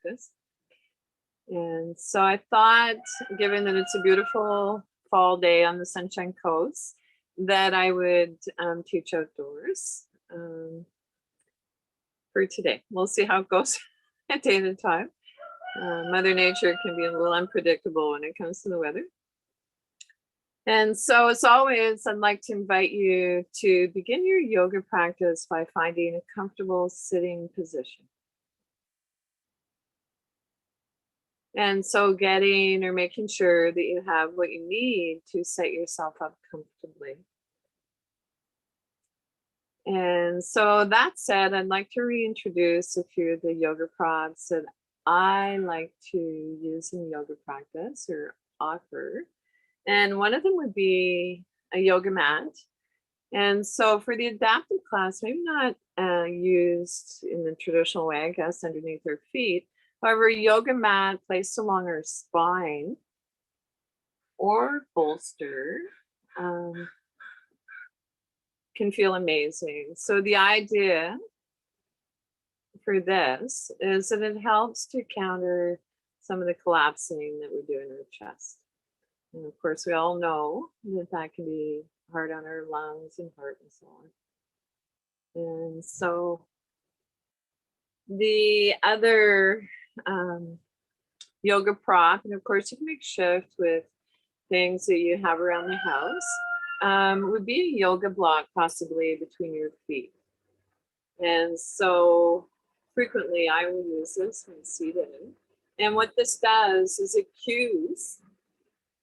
practice. And so I thought, given that it's a beautiful fall day on the Sunshine Coast, that I would teach outdoors for today. We'll see how it goes a day at a time. Mother Nature can be a little unpredictable when it comes to the weather. And so as always, I'd like to invite you to begin your yoga practice by finding a comfortable sitting position. And so getting or making sure that you have what you need to set yourself up comfortably. And so that said, I'd like to reintroduce a few of the yoga props that I like to use in yoga practice or offer. And one of them would be a yoga mat. And so for the adaptive class, maybe not used in the traditional way, I guess, underneath our feet. However, a yoga mat placed along our spine or bolster can feel amazing. So the idea for this is that it helps to counter some of the collapsing that we do in our chest. And of course, we all know that that can be hard on our lungs and heart and so on. And so the other yoga prop, and of course you can make shift with things that you have around the house, would be a yoga block possibly between your feet. And so frequently I will use this when seated. And what this does is it cues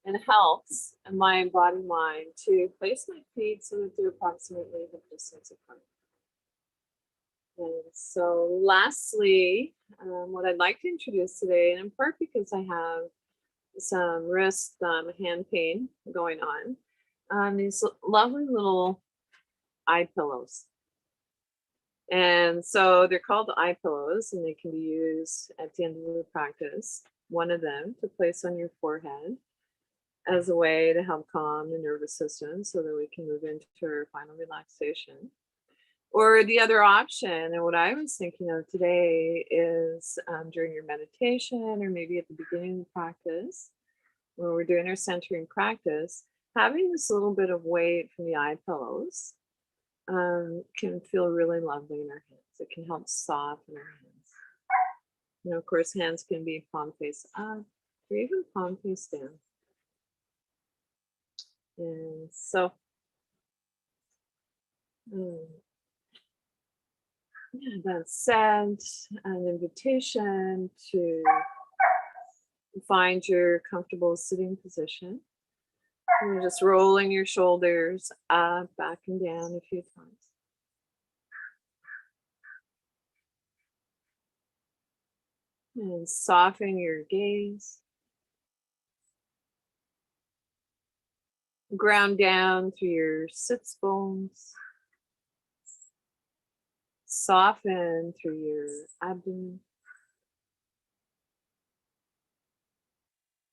and helps my body mind to place my feet so that they're approximately hip distance apart. And so lastly, what I'd like to introduce today, and in part because I have some wrist hand pain going on, these lovely little eye pillows. And so they're called eye pillows, and they can be used at the end of the practice, one of them to place on your forehead as a way to help calm the nervous system so that we can move into our final relaxation. Or the other option, and what I was thinking of today is during your meditation or maybe at the beginning of the practice, when we're doing our centering practice, having this little bit of weight from the eye pillows can feel really lovely in our hands. It can help soften our hands. And of course, hands can be palm face up or even palm face down. And so, that said, an invitation to find your comfortable sitting position. You're just rolling your shoulders up, back, and down a few times. And soften your gaze. Ground down through your sits bones. Soften through your abdomen.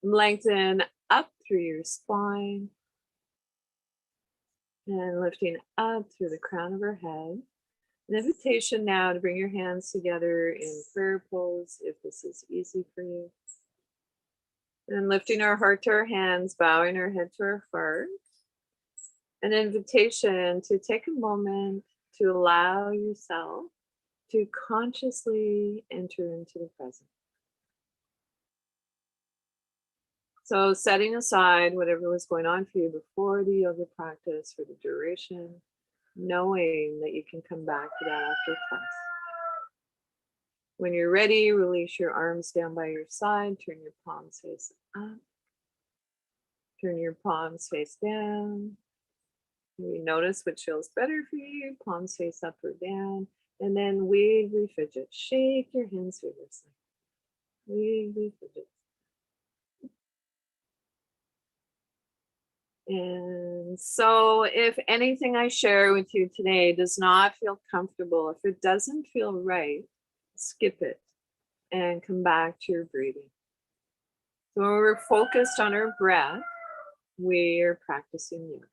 Lengthen up through your spine. And lifting up through the crown of our head. An invitation now to bring your hands together in prayer pose if this is easy for you. And lifting our heart to our hands, bowing our head to our heart. An invitation to take a moment to allow yourself to consciously enter into the present. So setting aside whatever was going on for you before the yoga practice for the duration, knowing that you can come back to that after class. When you're ready, release your arms down by your side, turn your palms face up, turn your palms face down. You notice which feels better for you, palms face up or down, and then wiggly fidget. Shake your hands vigorously. Wiggly fidget. And so if anything I share with you today does not feel comfortable, if it doesn't feel right, skip it and come back to your breathing. So when we're focused on our breath, we're practicing yoga.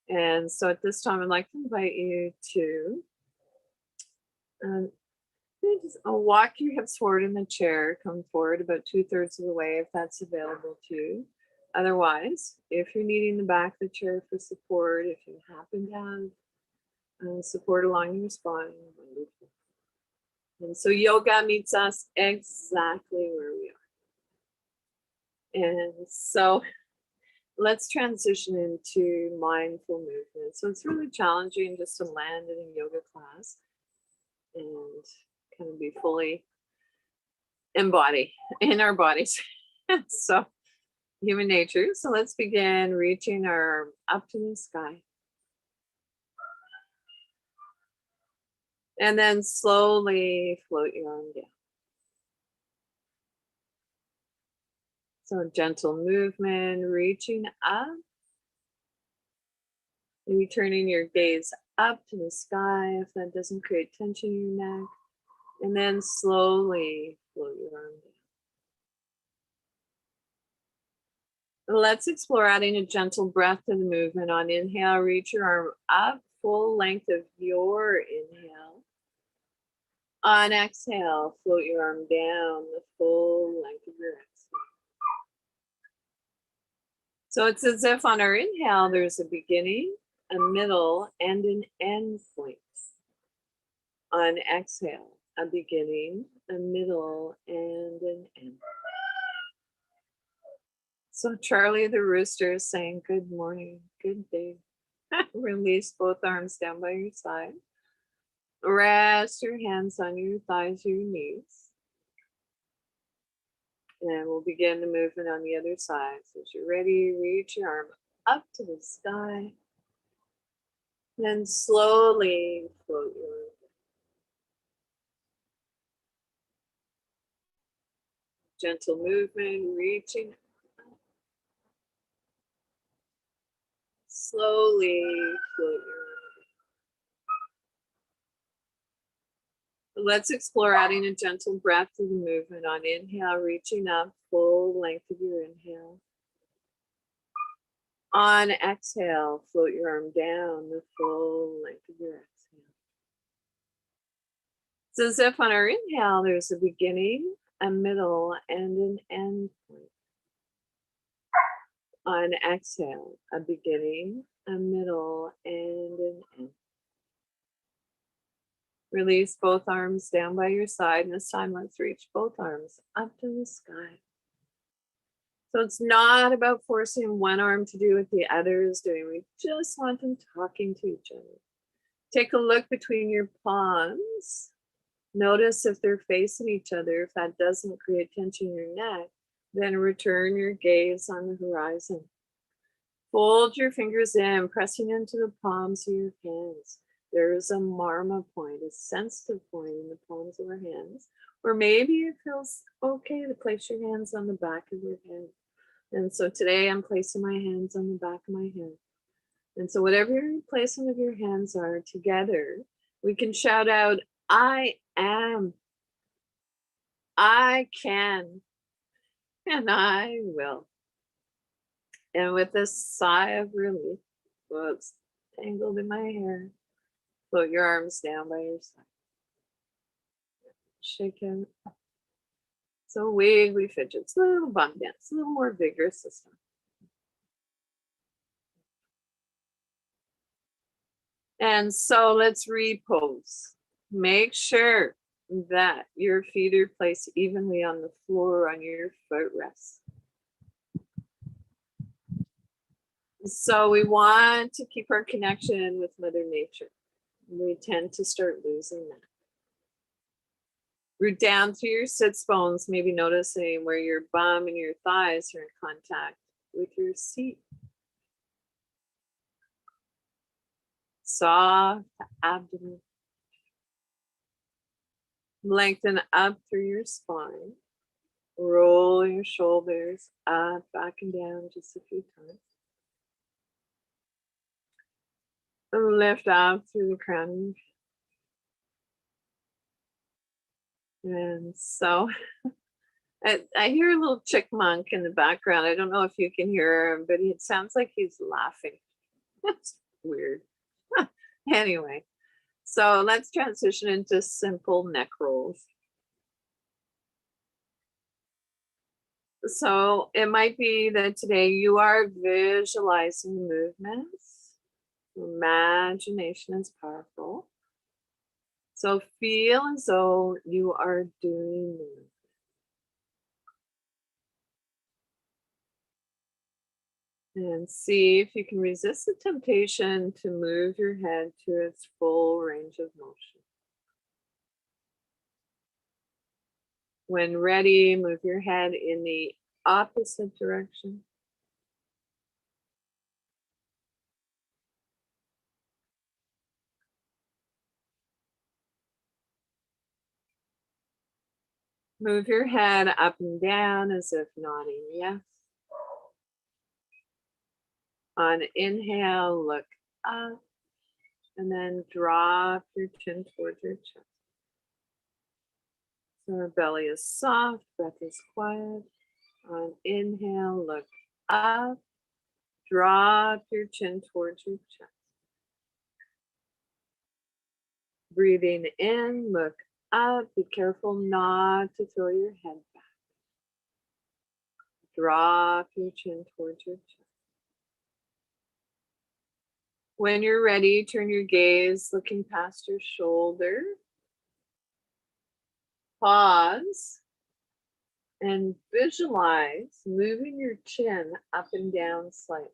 And so at this time, I'd like to invite you to Just walk your hips forward in the chair. Come forward about 2/3 of the way if that's available to you. Otherwise, if you're needing the back of the chair for support, if you happen to have support along your spine, wonderful. And so yoga meets us exactly where we are. And so let's transition into mindful movement. So it's really challenging just to land in a yoga class and kind of be fully embody in our bodies. So human nature. So let's begin reaching our arm up to the sky. And then slowly float your arm down. So gentle movement, reaching up. Maybe turning your gaze up to the sky if that doesn't create tension in your neck. And then slowly float your arm down. Let's explore adding a gentle breath to the movement. On inhale, reach your arm up, full length of your inhale. On exhale, float your arm down the full length of your exhale. So it's as if on our inhale, there's a beginning, a middle, and an end point. On exhale, a beginning, a middle, and an end. So Charlie the rooster is saying, good morning, good day. Release both arms down by your side. Rest your hands on your thighs, your knees. And we'll begin the movement on the other side. So as you're ready, reach your arm up to the sky. Then slowly float your arm. Gentle movement, reaching up. Slowly float your arm. Let's explore adding a gentle breath to the movement. On inhale, reaching up, full length of your inhale. On exhale, float your arm down the full length of your exhale. It's as if on our inhale, there's a beginning, a middle, and an end point. On exhale, a beginning, a middle, and an end. Release both arms down by your side, and this time let's reach both arms up to the sky. So it's not about forcing one arm to do what the other is doing. We just want them talking to each other. Take a look between your palms. Notice if they're facing each other. If that doesn't create tension in your neck, then return your gaze on the horizon. Fold your fingers in, pressing into the palms of your hands. There is a marma point, a sensitive point in the palms of our hands, or maybe it feels okay to place your hands on the back of your head. And so today I'm placing my hands on the back of my head. And so whatever your placement of your hands are together, we can shout out, I am, I can, and I will. And with this sigh of relief, whoops, tangled in my hair, float your arms down by your side. Shake him. So wiggly fidgets, a little bump dance, a little more vigorous this time. And so let's repose. Make sure that your feet are placed evenly on the floor on your footrests. So we want to keep our connection with Mother Nature. We tend to start losing that. Root down through your sits bones, maybe noticing where your bum and your thighs are in contact with your seat. Soft abdomen. Lengthen up through your spine. Roll your shoulders up, back and down just a few times. And lift up through the crown. And so I hear a little chickmunk in the background. I don't know if you can hear him, but it sounds like he's laughing. That's weird. Anyway, So let's transition into simple neck rolls. So it might be that today you are visualizing movements. Imagination is powerful. So feel as though you are doing movement. And see if you can resist the temptation to move your head to its full range of motion. When ready, move your head in the opposite direction. Move your head up and down as if nodding yes. On inhale, look up, and then drop your chin towards your chest. So our belly is soft, breath is quiet. On inhale, look up, drop your chin towards your chest. Breathing in, look up. Be careful not to throw your head back. Drop your chin towards your chest. When you're ready, turn your gaze looking past your shoulder. Pause and visualize moving your chin up and down slightly.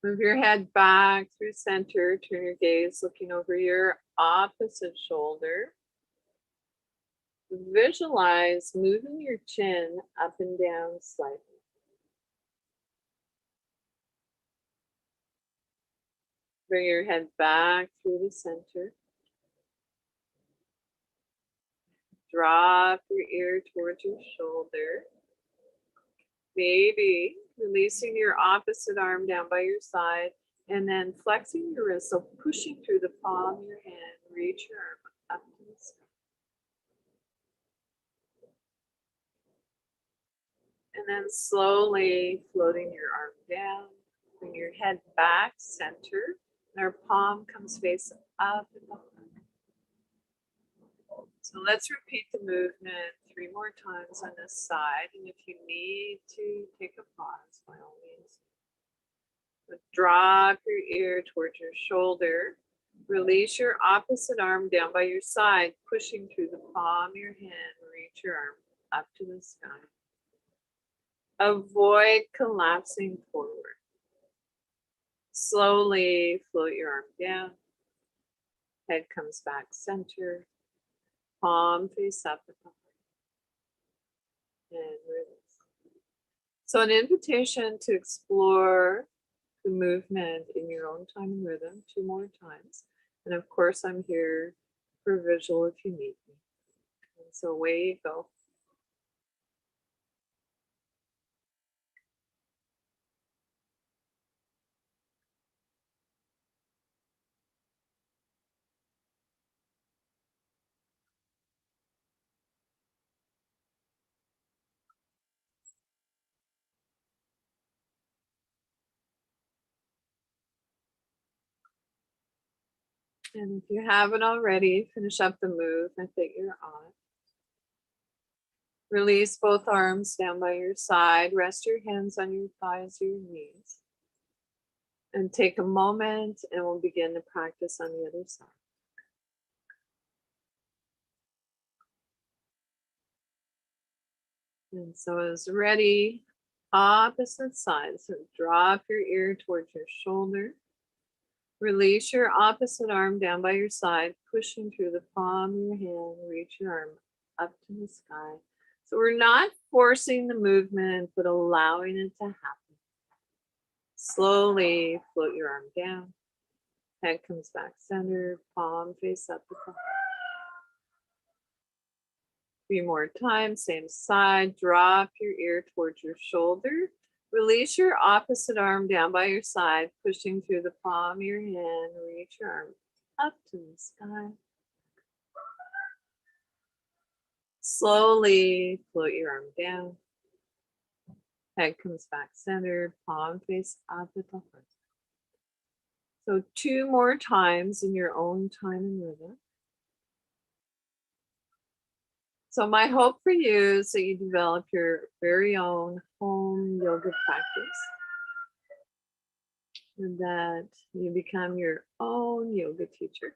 Move your head back through center. Turn your gaze looking over your opposite shoulder. Visualize moving your chin up and down slightly. Bring your head back through the center. Drop your ear towards your shoulder. Maybe releasing your opposite arm down by your side and then flexing your wrist, so pushing through the palm of your hand, reach your arm up to the sky. And then slowly floating your arm down, bring your head back, center, and our palm comes face up and behind. So let's repeat the movement 3 more times on this side. And if you need to take a pause, by all means. But drop your ear towards your shoulder. Release your opposite arm down by your side, pushing through the palm of your hand. Reach your arm up to the sky. Avoid collapsing forward. Slowly float your arm down. Head comes back center. Palm face up and release. So an invitation to explore the movement in your own time and rhythm 2 more times. And of course, I'm here for visual if you need me. And so away you go. And if you haven't already, finish up the movement that you're on. Release both arms down by your side. Rest your hands on your thighs or your knees. And take a moment and we'll begin to practice on the other side. And so as ready, opposite side. So drop your ear towards your shoulder. Release your opposite arm down by your side, pushing through the palm of your hand. Reach your arm up to the sky. So we're not forcing the movement, but allowing it to happen. Slowly float your arm down. Head comes back center, palm face up. 3 more times, same side. Drop your ear towards your shoulder. Release your opposite arm down by your side, pushing through the palm of your hand. Reach your arm up to the sky. Slowly float your arm down. Head comes back centered, palm face up at the heart. So 2 more times in your own time and rhythm. So my hope for you is that you develop your very own home yoga practice and that you become your own yoga teacher.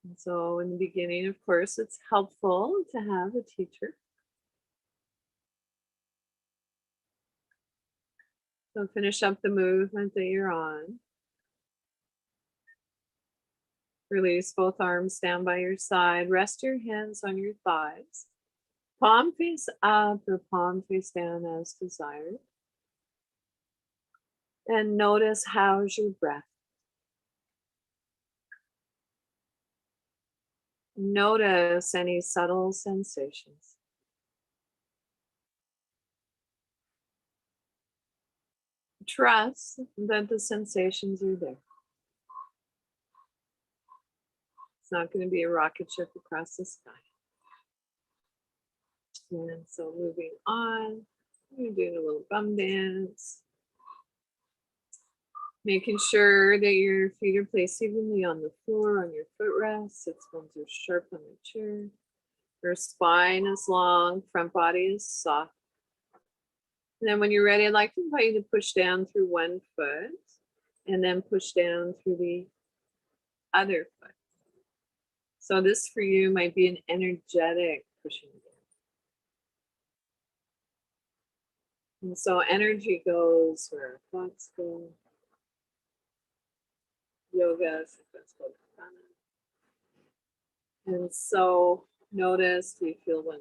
And so in the beginning, of course, it's helpful to have a teacher. So finish up the movement that you're on. Release both arms down by your side. Rest your hands on your thighs. Palm face up or palm face down as desired. And notice how's your breath. Notice any subtle sensations. Trust that the sensations are there. It's not going to be a rocket ship across the sky. And so moving on, you're doing a little bum dance. Making sure that your feet are placed evenly on the floor, on your footrests. Sits bones are sharp on the chair. Your spine is long, front body is soft. And then when you're ready, I'd like to invite you to push down through one foot and then push down through the other foot. So this for you might be an energetic pushing down. And so energy goes where thoughts go. Yoga, let's go. And so notice, do you feel one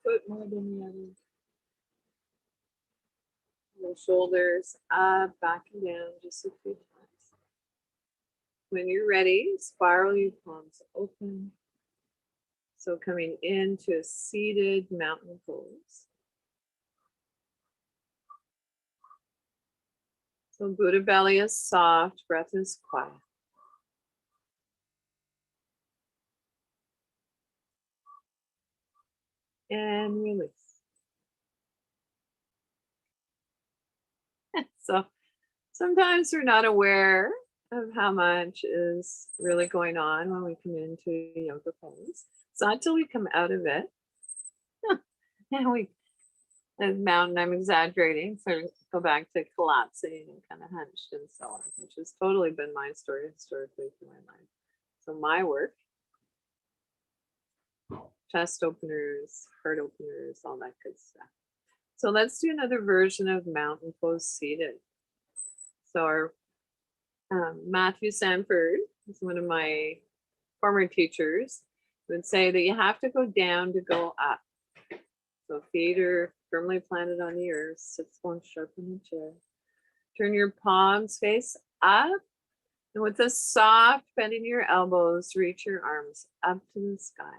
foot more than the other? The shoulders up, back and down just a few times. When you're ready, spiral your palms open. So coming into a seated mountain pose. So Buddha belly is soft, breath is quiet. And release. So sometimes we're not aware of how much is really going on when we come into yoga pose. It's not until we come out of it. And we, as mountain, I'm exaggerating, so go back to collapsing and kind of hunched and so on, which has totally been my story historically through my life. So my work, chest openers, heart openers, all that good stuff. So let's do another version of mountain pose seated. So our Matthew Sanford is one of my former teachers, would say that you have to go down to go up. So feet are firmly planted on the earth, sits bones sharp in the chair. Turn your palms face up, and with a soft bend in your elbows, reach your arms up to the sky.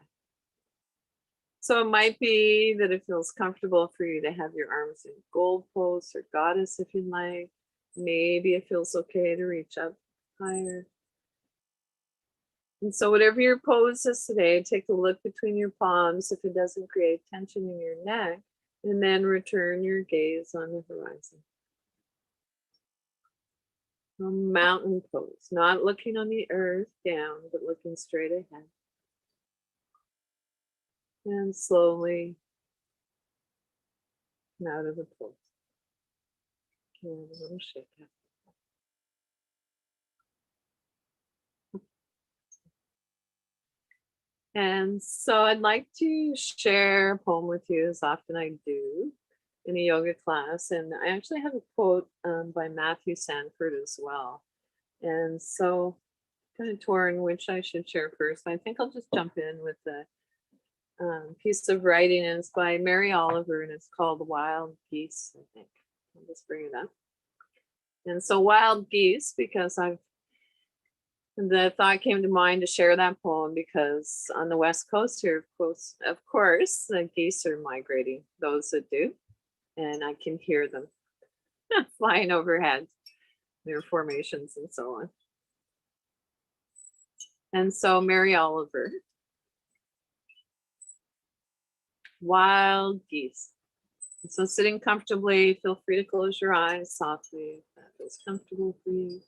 So it might be that it feels comfortable for you to have your arms in gold pose or goddess if you'd like. Maybe it feels okay to reach up higher. And so whatever your pose is today, take a look between your palms if it doesn't create tension in your neck, and then return your gaze on the horizon. A mountain pose, not looking on the earth down, but looking straight ahead. And slowly come out of the pose. Give it a little shake up. And so I'd like to share a poem with you as often I do in a yoga class. And I actually have a quote by Matthew Sanford as well. And so kind of torn which I should share first. I think I'll just jump in with the piece of writing, and it's by Mary Oliver, and it's called Wild Geese, I think. I'll just bring it up. And so wild geese, because the thought came to mind to share that poem because on the West Coast here, of course, the geese are migrating, those that do, and I can hear them flying overhead, their formations and so on. And so Mary Oliver, wild geese. And so sitting comfortably, feel free to close your eyes softly if that feels comfortable for you,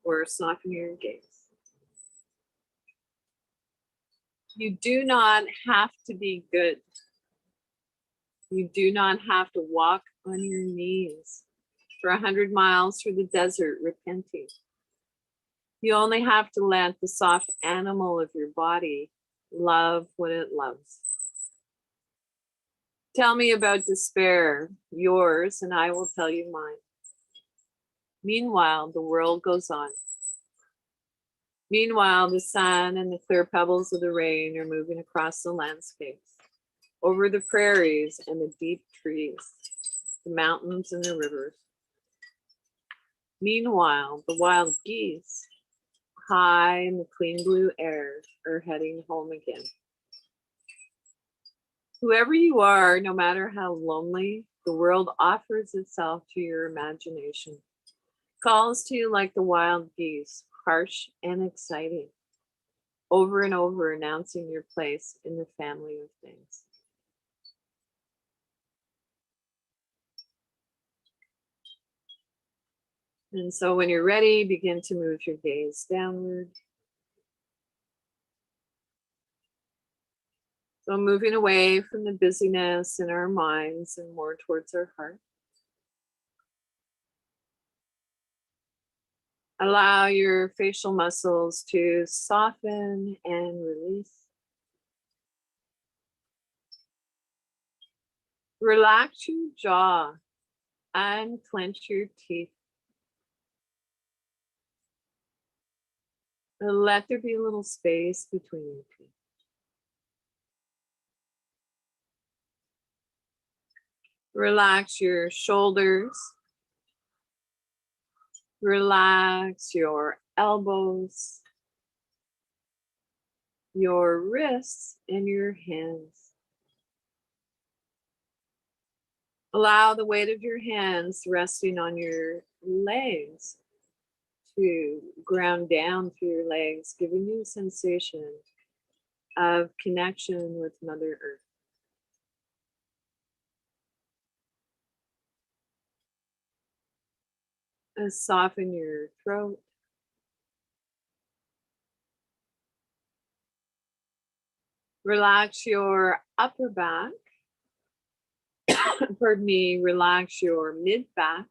or soften your gaze. You do not have to be good. You do not have to walk on your knees for 100 miles through the desert repenting. You only have to let the soft animal of your body love what it loves. Tell me about despair, yours, and I will tell you mine. Meanwhile, the world goes on. Meanwhile, the sun and the clear pebbles of the rain are moving across the landscapes, over the prairies and the deep trees, the mountains and the rivers. Meanwhile, the wild geese, high in the clean blue air, are heading home again. Whoever you are, no matter how lonely, the world offers itself to your imagination, calls to you like the wild geese, harsh and exciting, over and over announcing your place in the family of things. And so when you're ready, begin to move your gaze downward. So moving away from the busyness in our minds and more towards our heart. Allow your facial muscles to soften and release. Relax your jaw and clench your teeth. And let there be a little space between your teeth. Relax your shoulders. Relax your elbows, your wrists, and your hands. Allow the weight of your hands resting on your legs to ground down through your legs, giving you a sensation of connection with Mother Earth. And soften your throat. Relax your upper back. Pardon me, relax your mid back.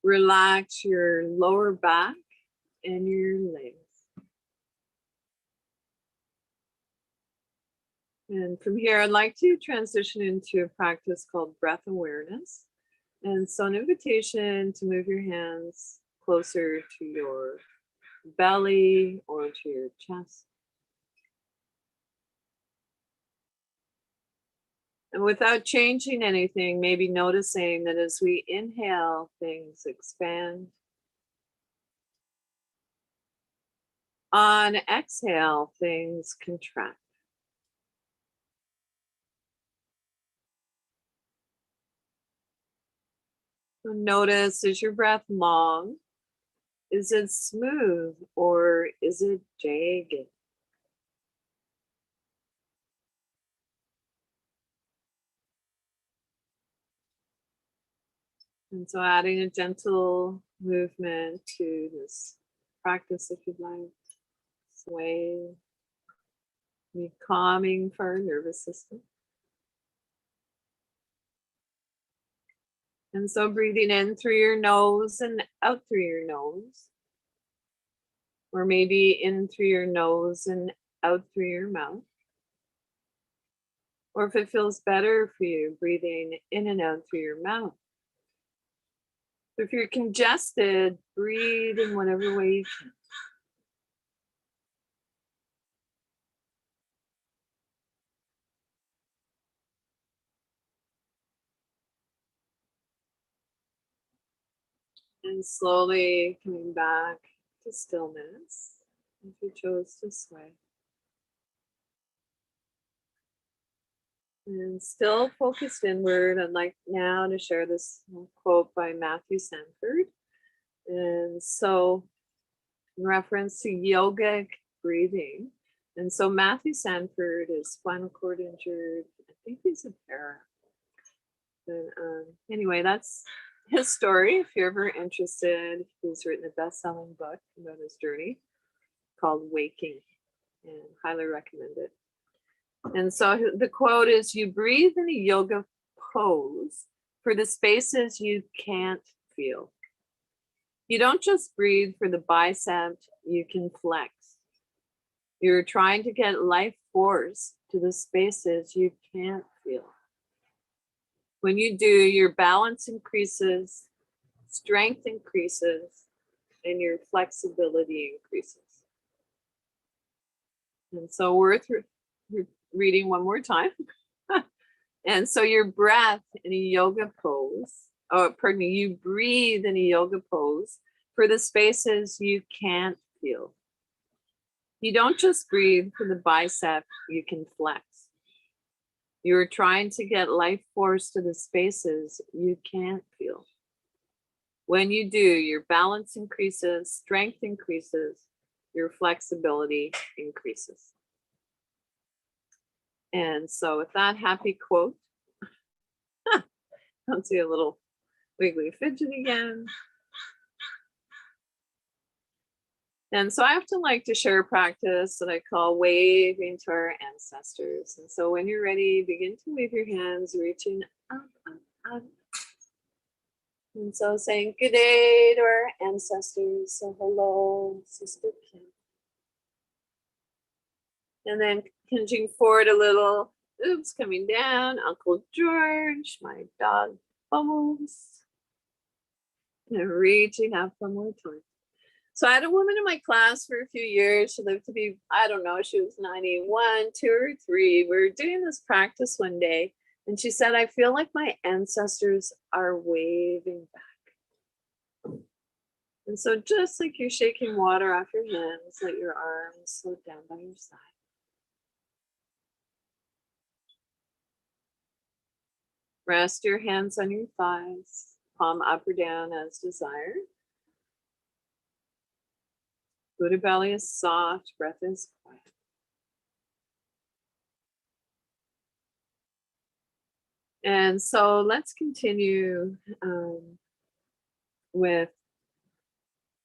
Relax your lower back and your legs. And from here, I'd like to transition into a practice called breath awareness. And so an invitation to move your hands closer to your belly or to your chest. And without changing anything, maybe noticing that as we inhale, things expand. On exhale, things contract. So notice, is your breath long? Is it smooth or is it jagged? And so adding a gentle movement to this practice, if you'd like. Sway, be calming for our nervous system. And so breathing in through your nose and out through your nose. Or maybe in through your nose and out through your mouth. Or if it feels better for you, breathing in and out through your mouth. If you're congested, breathe in whatever way you can. And slowly coming back to stillness, if you chose to sway. And still focused inward, I'd like now to share this quote by Matthew Sanford. And so, in reference to yogic breathing, And so Matthew Sanford is spinal cord injured. I think he's a para. And anyway, that's his story. If you're ever interested, he's written a best-selling book about his journey called Waking, and highly recommend it. And so the quote is, "You breathe in a yoga pose for the spaces you can't feel. You don't just breathe for the bicep you can flex. You're trying to get life force to the spaces you can't feel. When you do, your balance increases, strength increases, and your flexibility increases." And so worth reading one more time. And so your breath in a yoga pose, you breathe in a yoga pose for the spaces you can't feel. You don't just breathe for the bicep you can flex. You're trying to get life force to the spaces you can't feel. When you do, your balance increases, strength increases, your flexibility increases. And so with that happy quote, I'll do a little wiggly fidget again. And so I often like to share a practice that I call waving to our ancestors. And so when you're ready, begin to wave your hands, reaching up, up, up. And so saying good day to our ancestors. So hello, Sister Kim. And then hinging forward a little. Oops, coming down. Uncle George, my dog Bubbles. And reaching up one more time. So I had a woman in my class for a few years. She lived to be, I don't know, she was 91, 2 or 3. We were doing this practice one day, and she said, "I feel like my ancestors are waving back." And so just like you're shaking water off your hands, let your arms float down by your side. Rest your hands on your thighs, palm up or down as desired. Buddha belly is soft, breath is quiet. And so let's continue with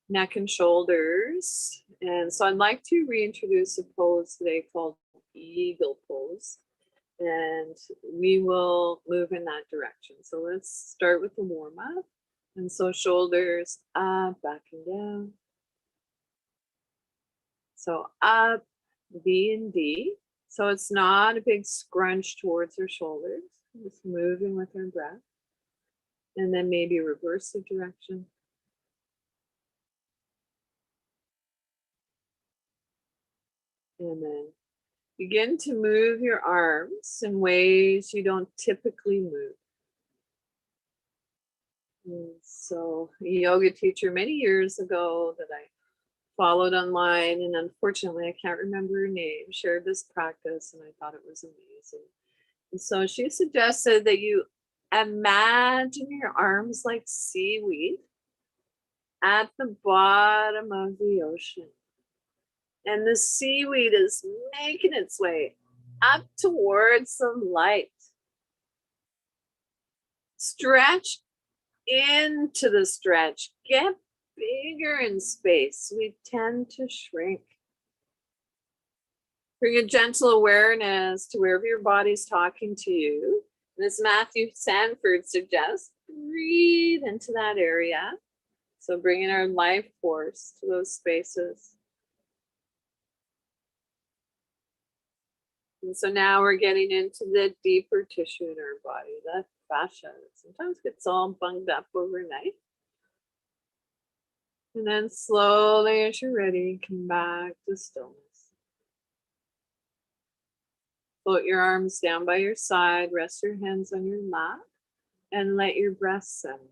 neck and shoulders. And so I'd like to reintroduce a pose today called eagle pose. And we will move in that direction. So let's start with the warm up. And so shoulders up, back and down. So up, B and D. So it's not a big scrunch towards our shoulders. Just moving with our breath. And then maybe reverse the direction. And then begin to move your arms in ways you don't typically move. And so a yoga teacher many years ago that I followed online, and unfortunately I can't remember her name, shared this practice, and I thought it was amazing. And so she suggested that you imagine your arms like seaweed at the bottom of the ocean. And the seaweed is making its way up towards the light. Stretch into the stretch. Get bigger in space. We tend to shrink. Bring a gentle awareness to wherever your body's talking to you. And as Matthew Sanford suggests, breathe into that area. So bringing our life force to those spaces. And so now we're getting into the deeper tissue in our body, that fascia that sometimes gets all bunged up overnight. And then slowly, as you're ready, come back to stillness. Float your arms down by your side, rest your hands on your lap, and let your breath settle.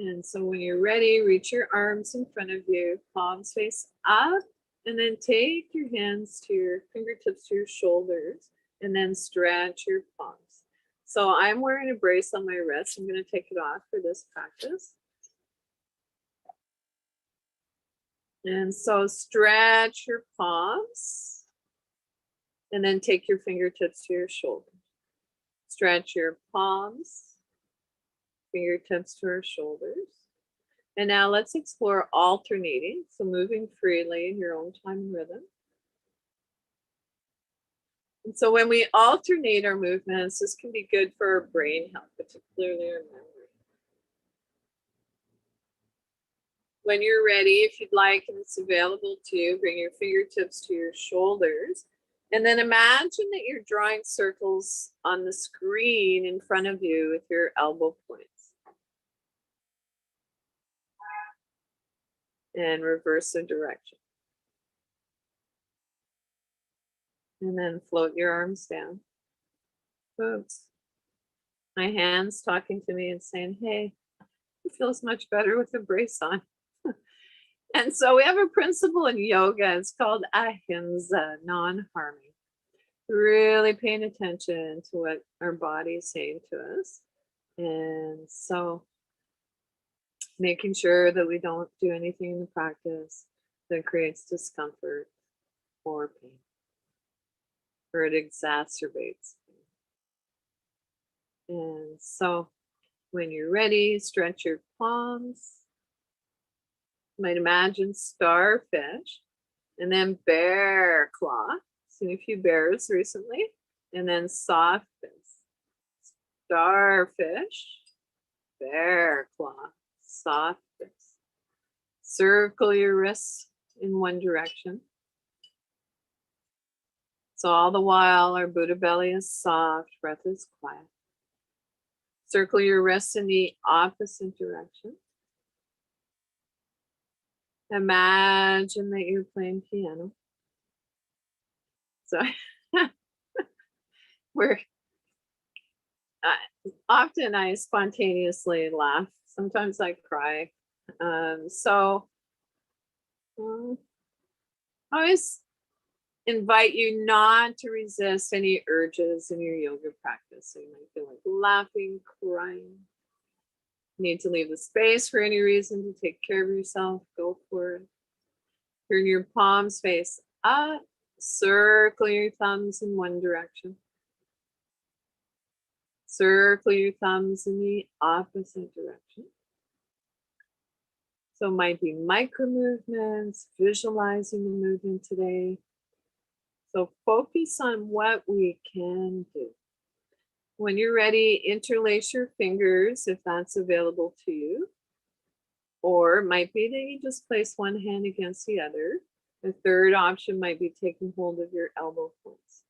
And so when you're ready, reach your arms in front of you, palms face up, and then take your hands to your fingertips to your shoulders, and then stretch your palms. So I'm wearing a brace on my wrist. I'm going to take it off for this practice. And so stretch your palms and then take your fingertips to your shoulders. Stretch your palms, fingertips to our shoulders. And now let's explore alternating. So moving freely in your own time and rhythm. And so when we alternate our movements, this can be good for our brain health, particularly our memory. When you're ready, if you'd like, and it's available to you, bring your fingertips to your shoulders. And then imagine that you're drawing circles on the screen in front of you with your elbow points. And reverse the direction. And then float your arms down. Oops. My hand's talking to me and saying, hey, it feels much better with a brace on. And so we have a principle in yoga. It's called ahimsa, non-harming. Really paying attention to what our body is saying to us. And so making sure that we don't do anything in the practice that creates discomfort or pain, or it exacerbates pain. And so when you're ready, stretch your palms. You might imagine starfish, and then bear claw. Seen a few bears recently. And then soft fish. Starfish, bear claw, soft fish. Circle your wrists in one direction. So all the while our Buddha belly is soft, breath is quiet. Circle your wrists in the opposite direction. Imagine that you're playing piano. So often I spontaneously laugh. Sometimes I cry. I always invite you not to resist any urges in your yoga practice. So you might feel like laughing, crying. Need to leave the space for any reason to take care of yourself, go for it. Turn your palms face up, circle your thumbs in one direction. Circle your thumbs in the opposite direction. So it might be micro movements, visualizing the movement today. So focus on what we can do. When you're ready, interlace your fingers if that's available to you. Or it might be that you just place one hand against the other. The third option might be taking hold of your elbow points.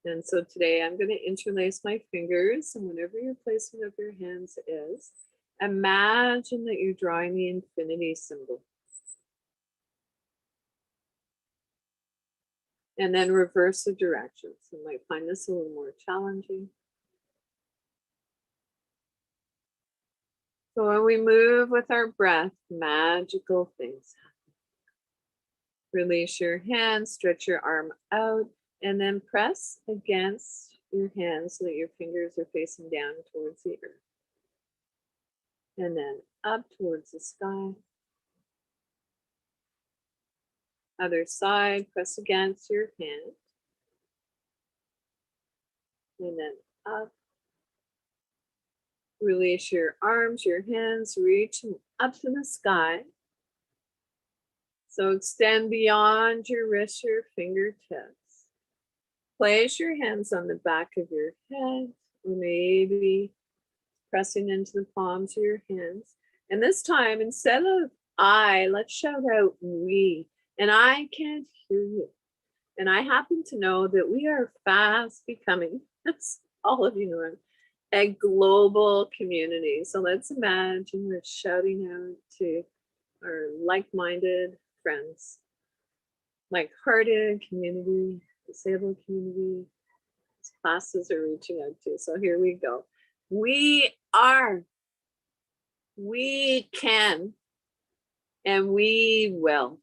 And so today I'm going to interlace my fingers, and whatever your placement of your hands is, imagine that you're drawing the infinity symbol. And then reverse the directions. You might find this a little more challenging. So when we move with our breath, magical things happen. Release your hands, stretch your arm out, and then press against your hands so that your fingers are facing down towards the earth. And then up towards the sky. Other side, press against your hand. And then up. Release your arms, your hands, reach up to the sky. So extend beyond your wrists, your fingertips. Place your hands on the back of your head, or maybe pressing into the palms of your hands. And this time, instead of I, let's shout out we. And I can't hear you. And I happen to know that we are fast becoming, that's all of you know, a global community. So let's imagine we're shouting out to our like-minded friends, like-hearted community, disabled community, classes are reaching out to. So here we go. We are, we can, and we will.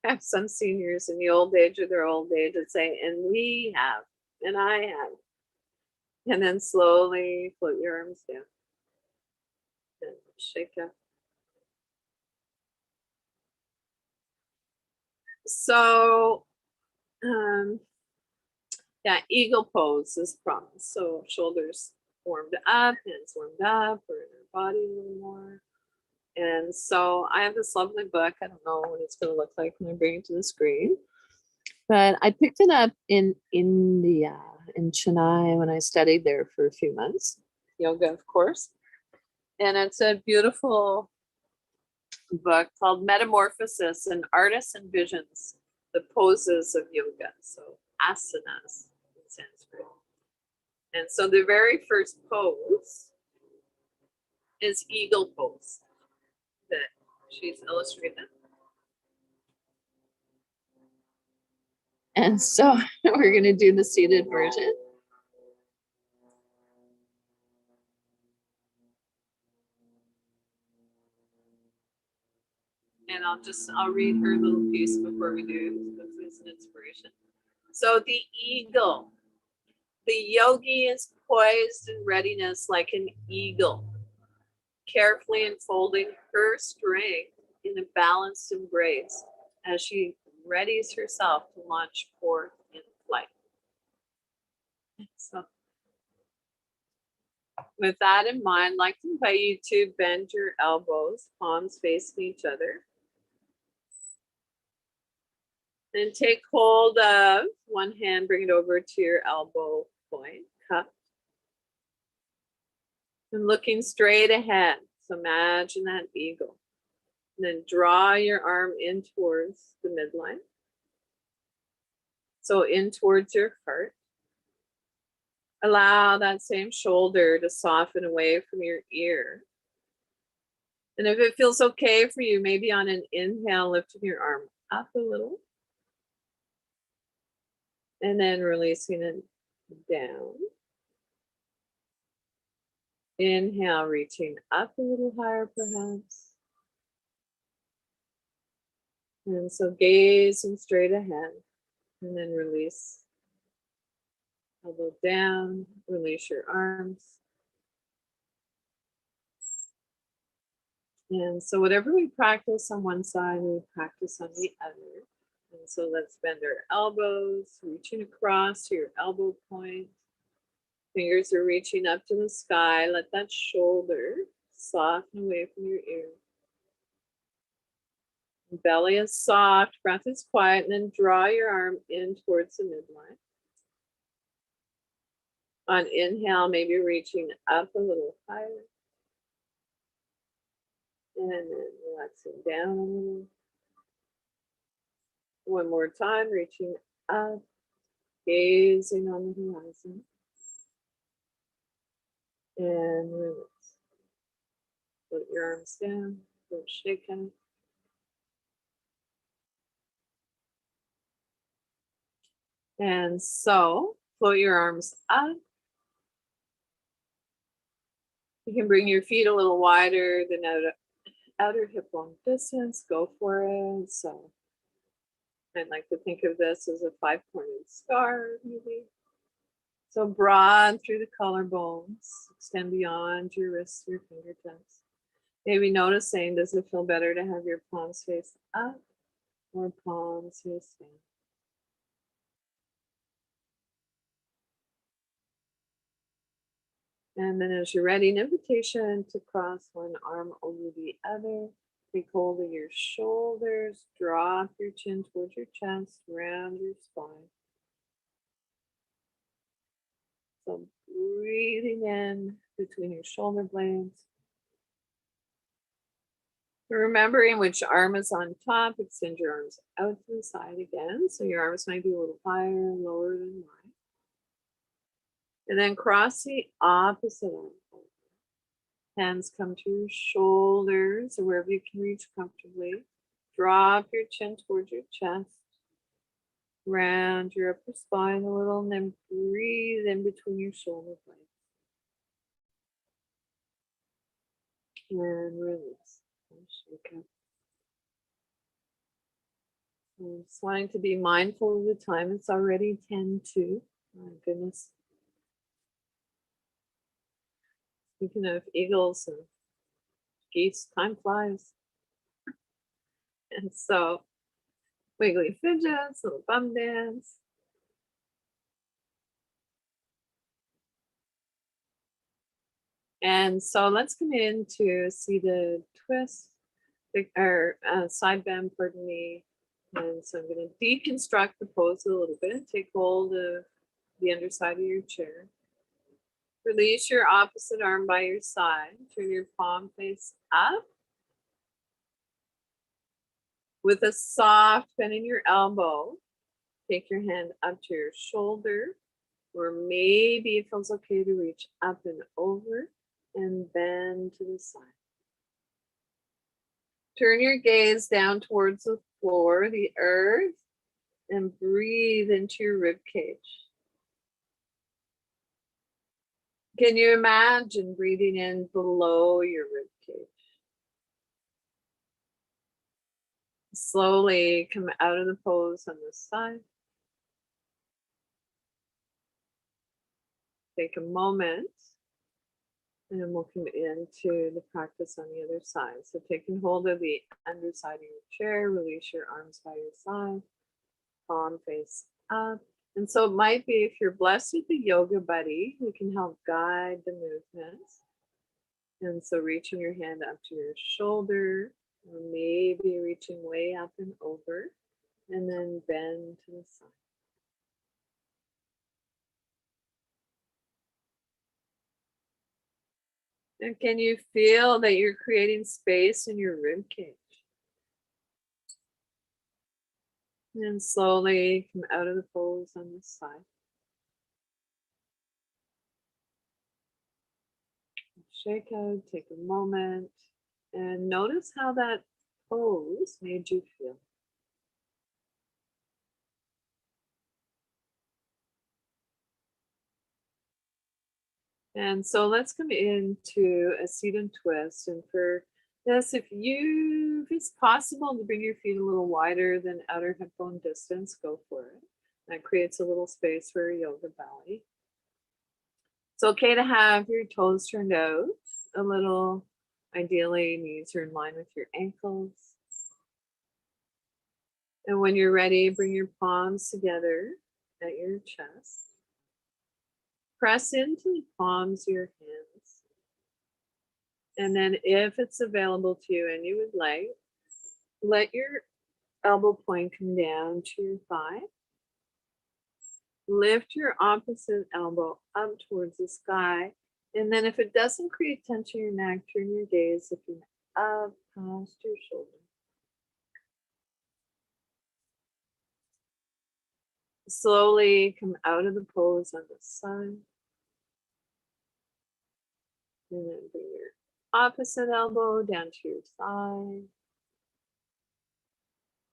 I have some seniors in the old age or their old age that say, and we have, and I have. And then slowly float your arms down and shake up. So, yeah, eagle pose is promised. So shoulders warmed up, hands warmed up, we're in our body a little more. And so I have this lovely book. I don't know what it's going to look like when I bring it to the screen, but I picked it up in India, in Chennai, when I studied there for a few months, yoga, of course. And it's a beautiful book called Metamorphosis, and Artists and Visions, the Poses of Yoga. So asanas in Sanskrit. And so the very first pose is eagle pose that she's illustrated. And so we're going to do the seated version. And I'll read her little piece before we do, because it's an inspiration. So the eagle, the yogi is poised in readiness like an eagle, carefully unfolding her strength in a balanced embrace as she readies herself to launch forth in flight. So with that in mind, I'd like to invite you to bend your elbows, palms facing each other. And take hold of one hand, bring it over to your elbow point, cup. And looking straight ahead. So imagine that eagle. And then draw your arm in towards the midline. So in towards your heart. Allow that same shoulder to soften away from your ear. And if it feels okay for you, maybe on an inhale, lifting your arm up a little. And then releasing it down. Inhale, reaching up a little higher perhaps. And so gazing straight ahead. And then release. Elbow down, release your arms. And so whatever we practice on one side, we practice on the other. And so let's bend our elbows, reaching across to your elbow point. Fingers are reaching up to the sky. Let that shoulder soften away from your ear. Belly is soft, breath is quiet, and then draw your arm in towards the midline. On inhale, maybe reaching up a little higher. And then relaxing down a little. One more time, reaching up, gazing on the horizon. And release. Put your arms down, don't shake out. And so, float your arms up. You can bring your feet a little wider than outer hip bone distance. Go for it. So, I'd like to think of this as a 5-pointed star, maybe. So broad through the collarbones, extend beyond your wrists, your fingertips. Maybe noticing, does it feel better to have your palms face up or palms face down? And then as you're ready, an invitation to cross one arm over the other. Take hold of your shoulders, drop your chin towards your chest, round your spine. So breathing in between your shoulder blades. Remembering which arm is on top, extend your arms out to the side again. So your arms might be a little higher, lower than mine. And then cross the opposite arm. Hands come to your shoulders or wherever you can reach comfortably. Drop your chin towards your chest. Round your upper spine a little and then breathe in between your shoulder blades. And release. And shake up. I'm just wanting to be mindful of the time. It's already 10:02. My goodness. Speaking of eagles and geese, time flies. And so wiggly fidgets, little bum dance. And so let's come into seated twist, or side bend, pardon me. And so I'm going to deconstruct the pose a little bit. Take hold of the underside of your chair. Release your opposite arm by your side. Turn your palm face up. With a soft bend in your elbow, take your hand up to your shoulder, or maybe it feels okay to reach up and over and bend to the side. Turn your gaze down towards the floor, the earth, and breathe into your rib cage. Can you imagine breathing in below your rib cage? Slowly come out of the pose on this side. Take a moment, and then we'll come into the practice on the other side. So taking hold of the underside of your chair, release your arms by your side, palm face up. And so it might be, if you're blessed with a yoga buddy who can help guide the movements. And so reaching your hand up to your shoulder, or maybe reaching way up and over, and then bend to the side. And can you feel that you're creating space in your rib cage? And slowly come out of the pose on this side. Shake out, take a moment, and notice how that pose made you feel. And so let's come into a seat and twist. And for this, if it's possible to bring your feet a little wider than outer hip bone distance, go for it. That creates a little space for a yoga belly. It's okay to have your toes turned out a little. Ideally, knees are in line with your ankles. And when you're ready, bring your palms together at your chest. Press into the palms of your hands. And then if it's available to you and you would like, let your elbow point come down to your thigh. Lift your opposite elbow up towards the sky. And then if it doesn't create tension in your neck, turn your gaze looking up past your shoulder. Slowly come out of the pose on the side. And then bring your opposite elbow down to your thigh.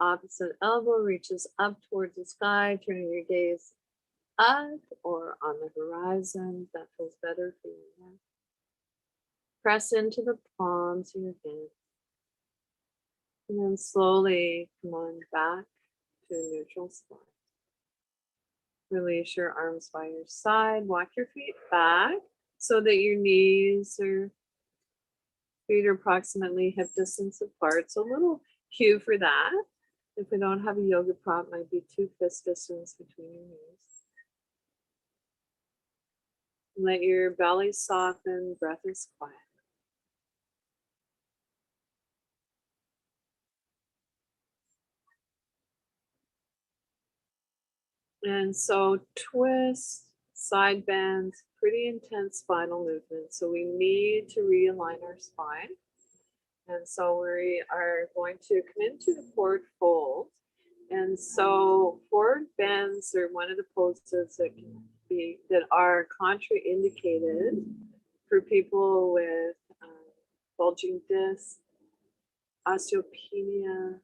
Opposite elbow reaches up towards the sky, turning your gaze up or on the horizon. That feels better for you now. Press into the palms of your hands. And then slowly come on back to a neutral spot. Release your arms by your side. Walk your feet back so that your feet are approximately hip distance apart. So a little cue for that. If we don't have a yoga prop, might be 2 fist distance between your knees. Let your belly soften, breath is quiet. And so twist, side bend, pretty intense spinal movement. So we need to realign our spine. And so we are going to come into the forward fold. And so forward bends are one of the poses that are contraindicated for people with bulging disc, osteopenia,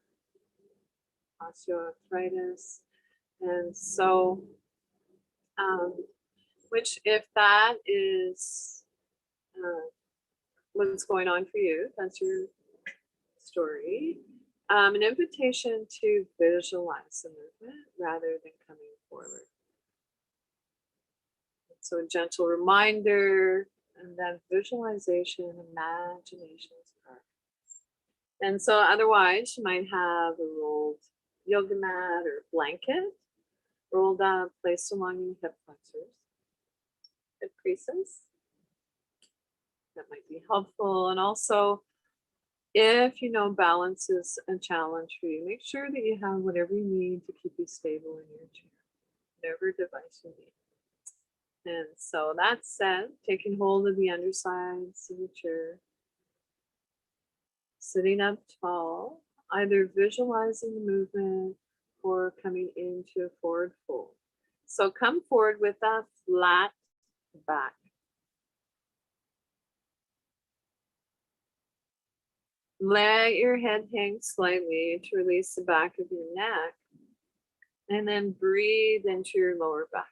osteoarthritis. And so, which if that is what's going on for you, that's your story, an invitation to visualize the movement rather than coming forward. So a gentle reminder And that visualization, imagination is powerful. And so otherwise you might have a rolled yoga mat or blanket rolled up, placed along your hip flexors, hip creases. That might be helpful. And also, if you know balance is a challenge for you, make sure that you have whatever you need to keep you stable in your chair, whatever device you need. And so that said, taking hold of the undersides of the chair, sitting up tall, either visualizing the movement or coming into a forward fold. So come forward with a flat back. Let your head hang slightly to release the back of your neck, and then breathe into your lower back.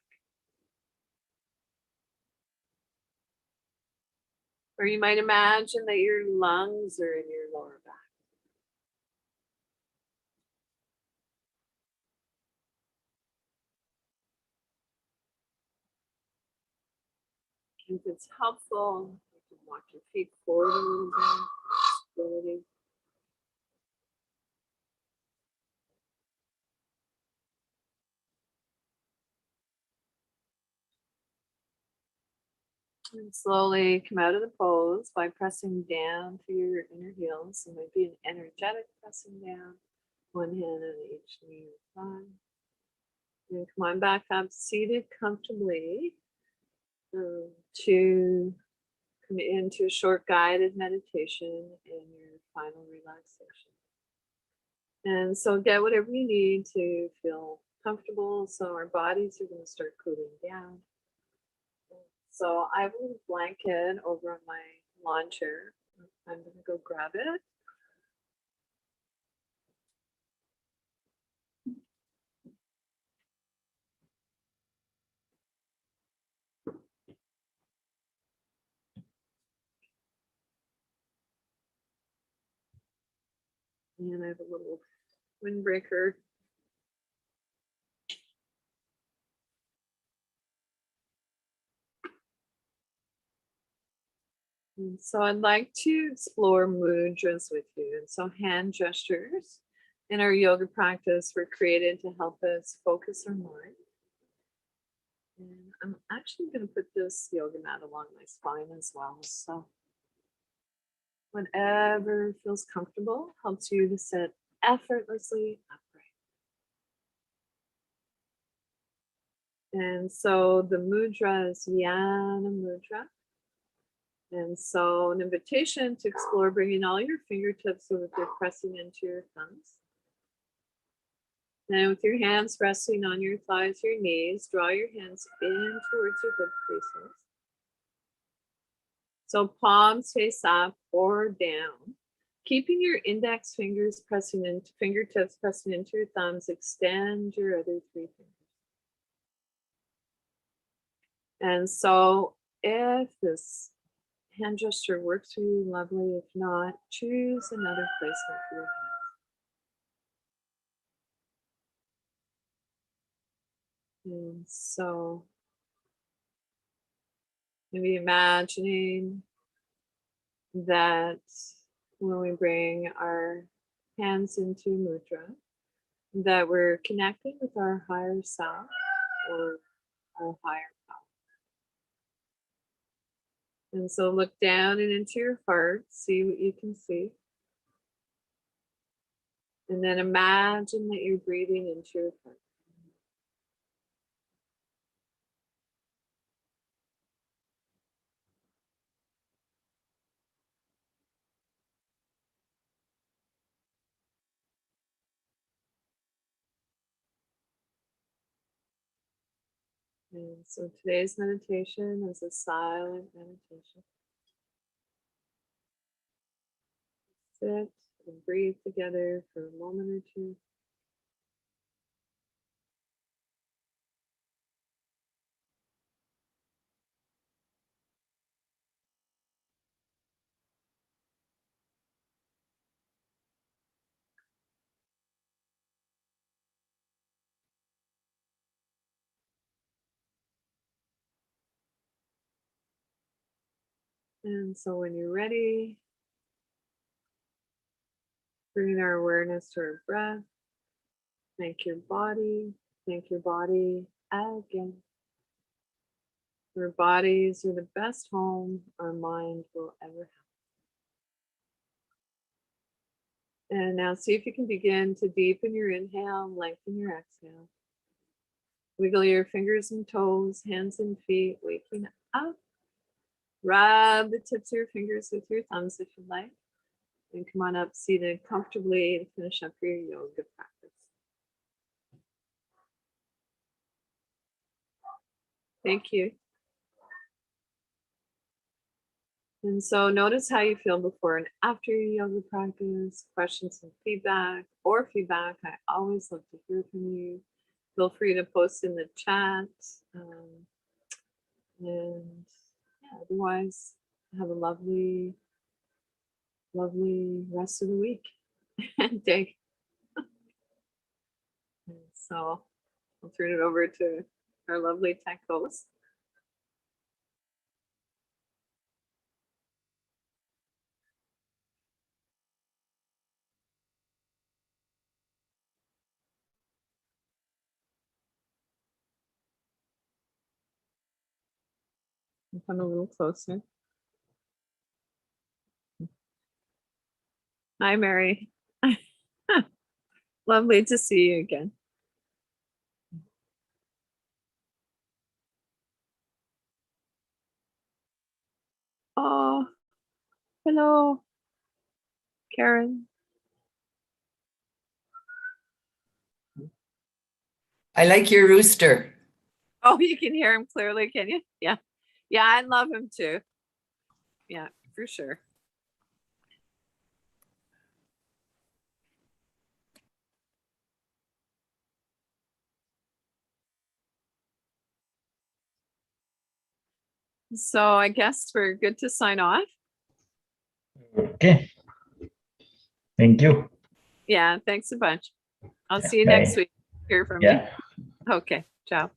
Or you might imagine that your lungs are in your lower back. If it's helpful, you can walk your feet forward a little bit. Slowly. And slowly come out of the pose by pressing down through your inner heels. It might be an energetic pressing down, one hand on each knee or thigh. And come on back up, seated comfortably, to come into a short guided meditation in your final relaxation. And so get whatever you need to feel comfortable. So our bodies are going to start cooling down. So I have a little blanket over on my lawn chair. I'm going to go grab it. And I have a little windbreaker. And so I'd like to explore mudras with you. And so hand gestures in our yoga practice were created to help us focus our mind. And I'm actually going to put this yoga mat along my spine as well. So whatever feels comfortable helps you to sit effortlessly upright. And so the mudra is Yana Mudra. And so an invitation to explore bringing all your fingertips so that they're pressing into your thumbs. And with your hands resting on your thighs, your knees, draw your hands in towards your hip creases. So palms face up or down. Keeping your index fingers pressing into fingertips pressing into your thumbs, extend your other three fingers. And so if this hand gesture works for you, lovely. If not, choose another placement for your hand. And so maybe imagining that when we bring our hands into mudra, that we're connecting with our higher self or our higher power. And so look down and into your heart, see what you can see. And then imagine that you're breathing into your heart. And so today's meditation is a silent meditation. Sit and breathe together for a moment or two. And so when you're ready, bring our awareness to our breath. Thank your body. Thank your body again. Our bodies are the best home our mind will ever have. And now see if you can begin to deepen your inhale, lengthen your exhale. Wiggle your fingers and toes, hands and feet, waking up. Rub the tips of your fingers with your thumbs if you like. And come on up seated comfortably to finish up your yoga practice. Thank you. And so notice how you feel before and after your yoga practice, questions and feedback. I always love to hear from you. Feel free to post in the chat. And yeah, otherwise, have a lovely, lovely rest of the week and day. And so I'll turn it over to our lovely tech host. Come a little closer. Hi, Mary. Lovely to see you again. Oh, hello, Karen. I like your rooster. Oh, you can hear him clearly, can you? Yeah. Yeah, I love him too. Yeah, for sure. So I guess we're good to sign off. Okay. Thank you. Yeah, thanks a bunch. I'll see you Bye. next week. Hear from you. Okay, ciao.